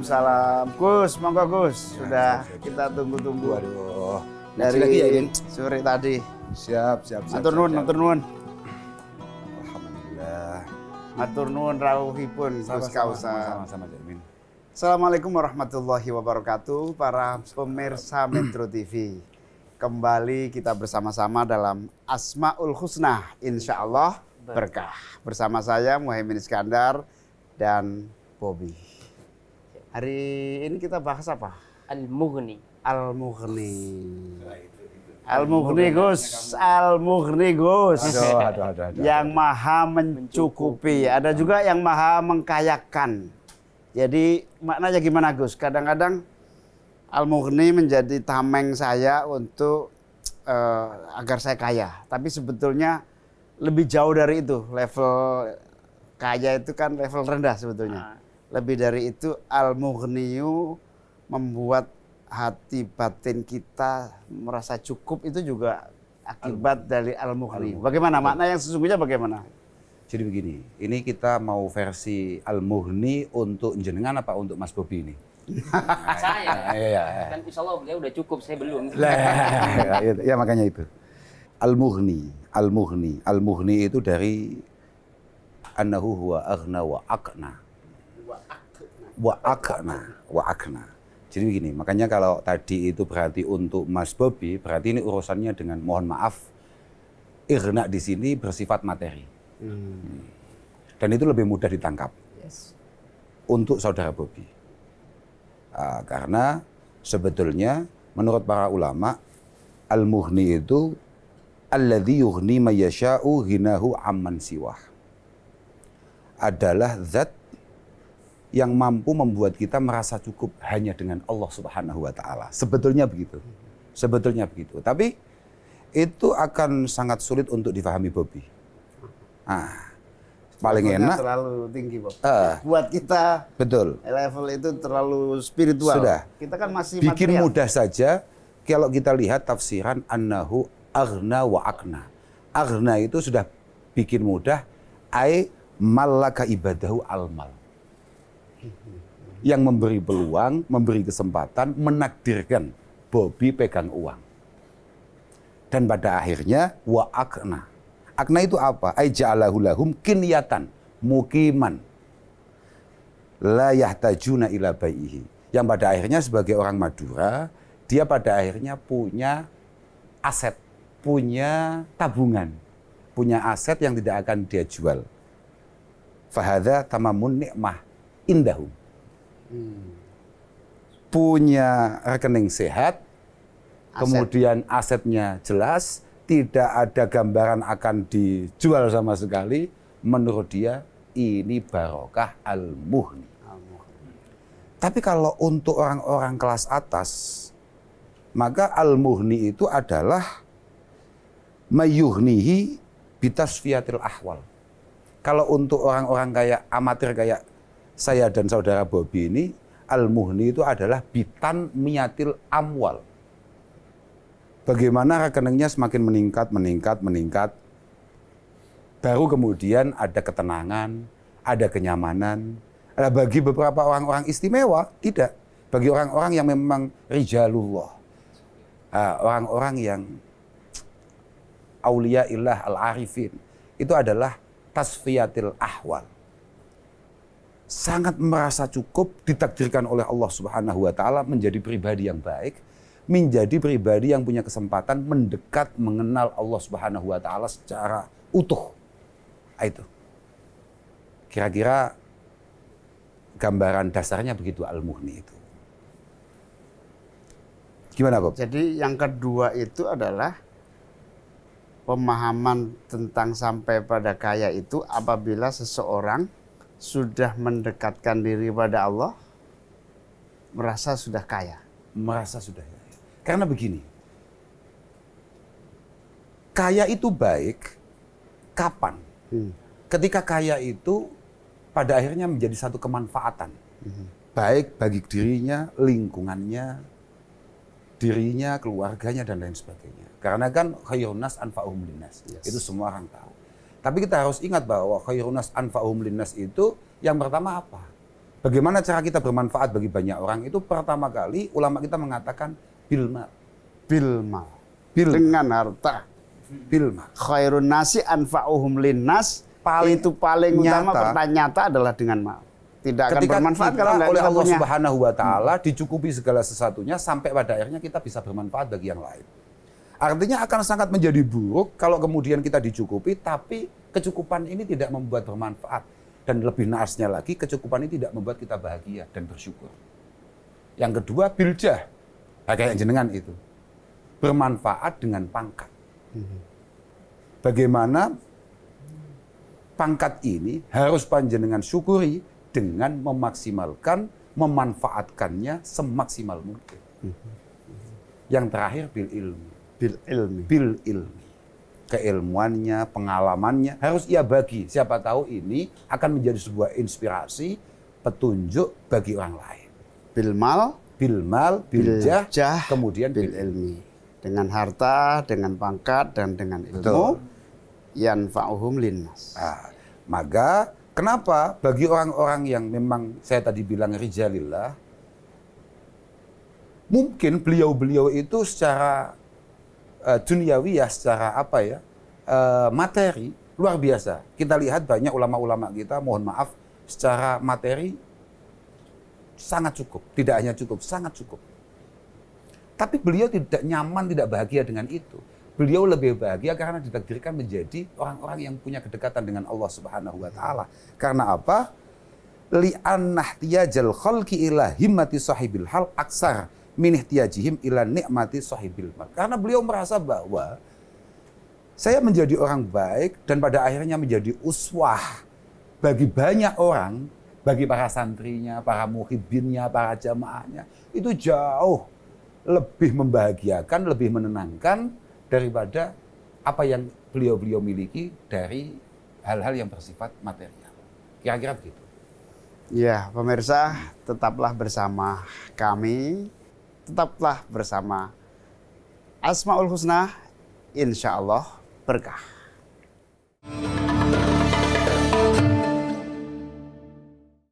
Waalaikumsalam. Gus, monggo Gus. Sudah kita tunggu-tunggu. Waduh. Dari lagi ya, Gin? sore tadi. Siap. Matur nuwun, matur nuwun. Alhamdulillah. Matur nuwun rawuhipun Gus Kausar. Sama-sama, Jamin. Assalamualaikum warahmatullahi wabarakatuh, para pemirsa Metro TV. Kembali kita bersama-sama dalam Asmaul Husna, insya Allah berkah. Bersama saya Muhaimin Iskandar dan Bobby. Hari ini kita bahas apa? Al-Mughni. Al-Mughni. Al-Mughni Gus, Al-Mughni Gus. Aduh. Yang maha mencukupi. Ada juga yang maha mengkayakan. Jadi maknanya gimana Gus? Kadang-kadang Al-Mughni menjadi tameng saya untuk agar saya kaya. Tapi sebetulnya lebih jauh dari itu. Level kaya itu kan level rendah sebetulnya. Lebih dari itu Al-Mughniyu membuat hati batin kita merasa cukup, itu juga akibat dari Al-Mughni. Bagaimana makna yang sesungguhnya bagaimana? Jadi begini, ini kita mau versi Al-Mughni untuk jenengan apa untuk Mas Bobby ini? Saya. Iya. Kan insya Allah beliau udah cukup, saya belum. Ya makanya itu. Al-Mughni itu dari annahu huwa aghna wa aqna. Wa akna. Jadi begini, makanya kalau tadi itu berarti untuk Mas Bobby, berarti ini urusannya dengan, mohon maaf, ighna di sini bersifat materi. Dan itu lebih mudah ditangkap. Yes. Untuk saudara Bobby. Karena sebetulnya menurut para ulama, Al-Mughni itu alladzi yughni may yasha'u ghinahu amman siwah. Adalah zat yang mampu membuat kita merasa cukup hanya dengan Allah Subhanahu wa taala. Sebetulnya begitu. Tapi itu akan sangat sulit untuk difahami Bobby. Paling Levelnya enak terlalu tinggi, Bob. Buat kita betul. level itu terlalu spiritual. Sudah. Kita kan masih Bikin material. mudah saja kalau kita lihat tafsiran annahu aghna wa akna. Aghna itu sudah bikin mudah, ai malaka ibadahu almal. Yang memberi peluang, memberi kesempatan, menakdirkan Bobby pegang uang. Dan pada akhirnya wa akna. Akna itu apa? Ai ja'alahu lahum kinyatan mukiman la yahtajuna ila baihi. Yang pada akhirnya sebagai orang Madura, dia pada akhirnya punya aset, punya tabungan, punya aset yang tidak akan dia jual. Fahadha tamamun ni'mah indahum. Punya rekening sehat, kemudian asetnya jelas, tidak ada gambaran akan dijual sama sekali. Menurut dia ini barokah Al-Mughni. Tapi kalau untuk orang-orang kelas atas, maka Al-Mughni itu adalah mayughnihi bitasfiyatil ahwal. Kalau untuk orang-orang kayak amatir kayak saya dan saudara Bobby ini, Al-Mughni itu adalah bitan miyatil amwal. Bagaimana rekeningnya semakin meningkat. Baru kemudian ada ketenangan, ada kenyamanan. Nah, bagi beberapa orang-orang istimewa, tidak. Bagi orang-orang yang memang rijalullah. Orang-orang yang aulia illah al-arifin. Itu adalah tasfiyatil ahwal. Sangat merasa cukup ditakdirkan oleh Allah Subhanahu wa taala menjadi pribadi yang baik, menjadi pribadi yang punya kesempatan mendekat mengenal Allah Subhanahu wa taala secara utuh. Itu. Kira-kira gambaran dasarnya begitu Al-Mughni itu. Gimana, Bob? Jadi yang kedua itu adalah pemahaman tentang sampai pada kaya itu apabila seseorang sudah mendekatkan diri pada Allah, merasa sudah kaya. Merasa sudah kaya. Karena begini, kaya itu baik kapan? Ketika kaya itu pada akhirnya menjadi satu kemanfaatan. Baik bagi dirinya, lingkungannya, dirinya, keluarganya, dan lain sebagainya. Karena kan khairun nas anfa'uhum linnas. Itu semua orang tahu. Tapi kita harus ingat bahwa khairun nas anfa'uhum linnas itu yang pertama apa? Bagaimana cara kita bermanfaat bagi banyak orang? Itu pertama kali ulama kita mengatakan bilma. Bilmal. Bil. Dengan harta. Bilma. Khairun nasi anfa'uhum linnas. Paling Itu paling utama, nyata. pertanyaan nyata adalah dengan mal. Tidak akan Ketika bermanfaat kita kalau nggak oleh kita Allah punya. Subhanahu wa taala dicukupi segala sesuatunya sampai pada akhirnya kita bisa bermanfaat bagi yang lain. Artinya akan sangat menjadi buruk kalau kemudian kita dicukupi tapi kecukupan ini tidak membuat bermanfaat, dan lebih naasnya lagi kecukupan ini tidak membuat kita bahagia dan bersyukur. Yang kedua biljah. Nah, kayak jenengan itu. Bermanfaat dengan pangkat. Bagaimana pangkat ini harus panjenengan syukuri dengan memaksimalkan, memanfaatkannya semaksimal mungkin. Yang terakhir bil ilmi. Bil ilmi. Bil ilmi. Keilmuannya, pengalamannya harus ia bagi. Siapa tahu ini akan menjadi sebuah inspirasi, petunjuk bagi orang lain. Bil mal, Bil mal, bil jah, jah, kemudian bil ilmi. Dengan harta, dengan pangkat, dan dengan ilmu. Yanfa'uhum linnas. Nah, maka kenapa bagi orang-orang yang memang saya tadi bilang rijalillah, mungkin beliau-beliau itu secara duniawiyah, secara apa ya, materi luar biasa. Kita lihat banyak ulama-ulama kita, mohon maaf, secara materi sangat cukup. Tidak hanya cukup, sangat cukup. Tapi beliau tidak nyaman, tidak bahagia dengan itu. Beliau lebih bahagia karena ditakdirkan menjadi orang-orang yang punya kedekatan dengan Allah Subhanahu wa taala. Karena apa? Li'anna ihtiyajal khalqi ila himmati sahibil hal aksar min ihtiyajihim ila nikmati sahibil mal. Karena beliau merasa bahwa saya menjadi orang baik dan pada akhirnya menjadi uswah bagi banyak orang, bagi para santrinya, para muhibbinnya, para jamaahnya, itu jauh lebih membahagiakan, lebih menenangkan daripada apa yang beliau-beliau miliki dari hal-hal yang bersifat material. Kira-kira begitu. Ya, pemirsa, tetaplah bersama kami, tetaplah bersama Asmaul Husna, insya Allah berkah.